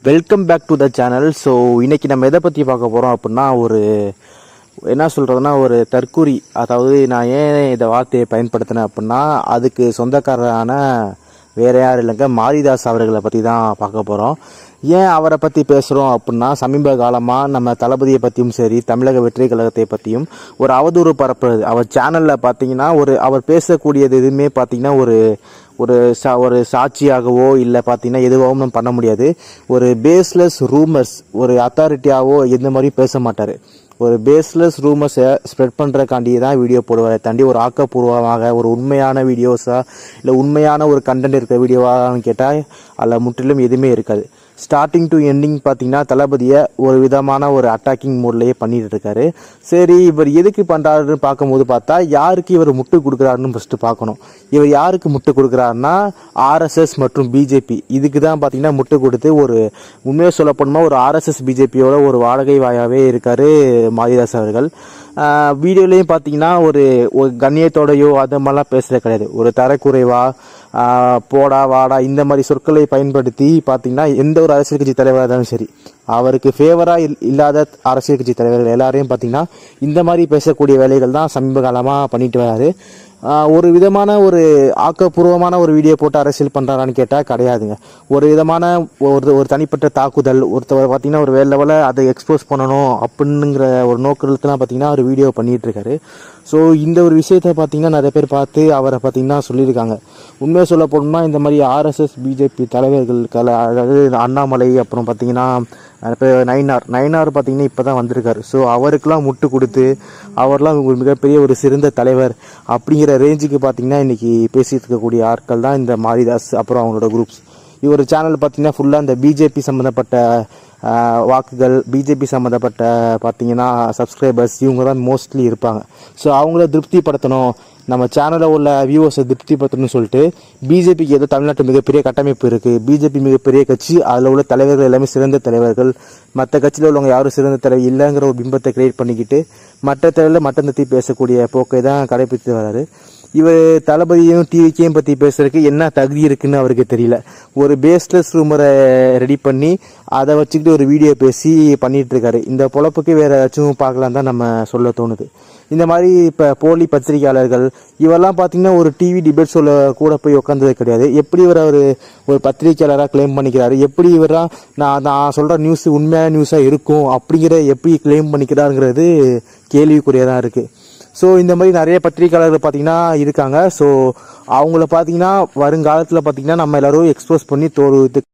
Welcome back to the channel. So இன்றைக்கி நம்ம எதை பற்றி பார்க்க போகிறோம் அப்படின்னா, என்ன சொல்கிறதுனா ஒரு தற்கூரி. அதாவது நான் ஏன் இந்த வார்த்தையை பயன்படுத்தினேன் அப்படின்னா, அதுக்கு சொந்தக்காரரான வேறு யார் இல்லைங்க, மாரிதாஸ் அவர்களை பற்றி தான் பார்க்க போகிறோம். ஏன் அவரை பற்றி பேசுகிறோம் அப்படின்னா, சமீப காலமாக நம்ம தளபதியை பற்றியும் சரி, தமிழக வெற்றி கழகத்தை பற்றியும் ஒரு அவதூறு பரப்புறது. அவர் சேனலில் பார்த்தீங்கன்னா அவர் பேசக்கூடியது எதுவுமே பார்த்தீங்கன்னா ஒரு சாட்சியாகவோ இல்லை பார்த்தீங்கன்னா எதுவாகவும் நம்ம பண்ண முடியாது. ஒரு பேஸ்லெஸ் ரூமர்ஸ், ஒரு அத்தாரிட்டியாகவோ எந்த மாதிரியும் பேச மாட்டார். ஒரு பேஸ்லெஸ் ரூமர்ஸை ஸ்ப்ரெட் பண்ணுறக்காண்டி தான் வீடியோ போடுவார். தாண்டி ஒரு ஆக்கப்பூர்வமாக ஒரு உண்மையான வீடியோஸா இல்லை உண்மையான ஒரு கண்டென்ட் இருக்கிற வீடியோவான்னு கேட்டால் அதில் முற்றிலும் எதுவுமே இருக்காது. ஸ்டார்டிங் டு எண்டிங் பார்த்தீங்கன்னா தளபதியை ஒரு விதமான ஒரு அட்டாக்கிங் மோட்லேயே பண்ணிட்டு இருக்காரு. சரி, இவர் எதுக்கு பண்ணுறாருன்னு பார்க்கும்போது பார்த்தா, யாருக்கு இவர் முட்டு கொடுக்குறாருன்னு ஃபஸ்ட்டு பார்க்கணும். இவர் யாருக்கு முட்டு கொடுக்குறாருன்னா ஆர்எஸ்எஸ் மற்றும் பிஜேபி. இதுக்கு தான் பார்த்தீங்கன்னா முட்டு கொடுத்து ஒரு உண்மையாக சொல்ல போனோமா ஒரு ஆர்எஸ்எஸ் பிஜேபியோட ஒரு வாடகை வாயாகவே இருக்கார் மாரிதாஸ் அவர்கள். வீடியோலையும் பார்த்தீங்கன்னா ஒரு கண்ணியத்தோடையோ அது மாதிரிலாம் பேசுகிறது கிடையாது. ஒரு தரக்குறைவா போடா வாடா இந்த மாதிரி சொற்களை பயன்படுத்தி பார்த்தீங்கன்னா எந்த ஒரு அரசியல் கட்சி தலைவராக இருந்தாலும் சரி, அவருக்கு ஃபேவராக இல்லாத அரசியல் கட்சி தலைவர்கள் எல்லாரையும் பார்த்தீங்கன்னா இந்த மாதிரி பேசக்கூடிய வேலைகள் தான் சமீப காலமாக பண்ணிட்டு வராரு. ஒரு விதமான ஒரு ஆக்கப்பூர்வமான ஒரு வீடியோ போட்டு அரசியல் பண்ணுறாரான்னு கேட்டால் கிடையாதுங்க. ஒரு விதமான ஒரு தனிப்பட்ட தாக்குதல், ஒருத்தர் பார்த்தீங்கன்னா ஒரு வேறு லெவலில் அதை எக்ஸ்போஸ் பண்ணணும் அப்படிங்கிற ஒரு நோக்கத்துலாம் பார்த்தீங்கன்னா அவர் வீடியோ பண்ணிகிட்டு இருக்காரு. ஸோ இந்த ஒரு விஷயத்தை பார்த்தீங்கன்னா நிறைய பேர் பார்த்து அவரை பார்த்தீங்கன்னா சொல்லியிருக்காங்க. உண்மையாக சொல்ல போனோம்னா இந்த மாதிரி ஆர்எஸ்எஸ் பிஜேபி தலைவர்கள் அதாவது அண்ணாமலை, அப்புறம் பார்த்தீங்கன்னா நயினார் பார்த்தீங்கன்னா இப்போ தான் வந்திருக்காரு. ஸோ அவருக்கெல்லாம் முட்டு கொடுத்து அவர்லாம் ஒரு மிகப்பெரிய ஒரு சிறந்த தலைவர் அப்படிங்கிற ரேஞ்சுக்கு பார்த்தீங்கன்னா இன்றைக்கி பேசிகிட்டு இருக்கக்கூடிய ஆட்கள் தான் இந்த மாரிதாஸ் அப்புறம் அவங்களோட குரூப்ஸ். இவர் சேனல் பார்த்தீங்கன்னா ஃபுல்லாக இந்த பிஜேபி சம்மந்தப்பட்ட வாக்குகள், பிஜேபி சம்மந்தப்பட்ட பார்த்தீங்கன்னா சப்ஸ்கிரைபர்ஸ் இவங்க தான் மோஸ்ட்லி இருப்பாங்க. ஸோ அவங்கள திருப்திப்படுத்தணும், நம்ம சேனலில் உள்ள வியூவர்ஸை திருப்திப்படுத்தணும்னு சொல்லிட்டு பிஜேபிக்கு ஏதோ தமிழ்நாட்டு மிகப்பெரிய கட்டமைப்பு இருக்குது, பிஜேபி மிகப்பெரிய கட்சி, அதில் உள்ள தலைவர்கள் எல்லாமே சிறந்த தலைவர்கள், மற்ற கட்சியில் உள்ளவங்க யாரும் சிறந்த தலைவர் இல்லைங்கிற ஒரு பிம்பத்தை கிரியேட் பண்ணிக்கிட்டு மற்ற தலைவரில் மட்டம் தத்தி பேசக்கூடிய போக்கை தான் கடைபிடித்து வராரு. இவர் தளபதியும் டிவிக்கையும் பற்றி பேசுறதுக்கு என்ன தகுதி இருக்குன்னு அவருக்கு தெரியல. ஒரு பேஸ்லெஸ் ரூமரை ரெடி பண்ணி அதை வச்சுக்கிட்டு ஒரு வீடியோ பேசி பண்ணிட்டு இருக்காரு. இந்த பொழப்புக்கு வேற ஏதாச்சும் பார்க்கலாம் தான் நம்ம சொல்ல தோணுது. இந்த மாதிரி இப்போ போலி பத்திரிகையாளர்கள் இவரெல்லாம் பார்த்தீங்கன்னா ஒரு டிவி டிபேட் சொல்ல கூட போய் உட்காந்தது கிடையாது. எப்படி இவர் ஒரு பத்திரிகையாளராக கிளைம் பண்ணிக்கிறாரு, எப்படி இவரா நான் சொல்கிற நியூஸ் உண்மையான நியூஸாக இருக்கும் அப்படிங்கிற எப்படி கிளைம் பண்ணிக்கிறாருங்கிறது கேள்விக்குறியாக தான் இருக்குது. ஸோ இந்த மாதிரி நிறைய பத்திரிகையாளர்கள் பார்த்தீங்கன்னா இருக்காங்க. ஸோ அவங்கள பார்த்தீங்கன்னா வருங்காலத்தில் பார்த்தீங்கன்னா நம்ம எல்லோரும் எக்ஸ்போஸ் பண்ணி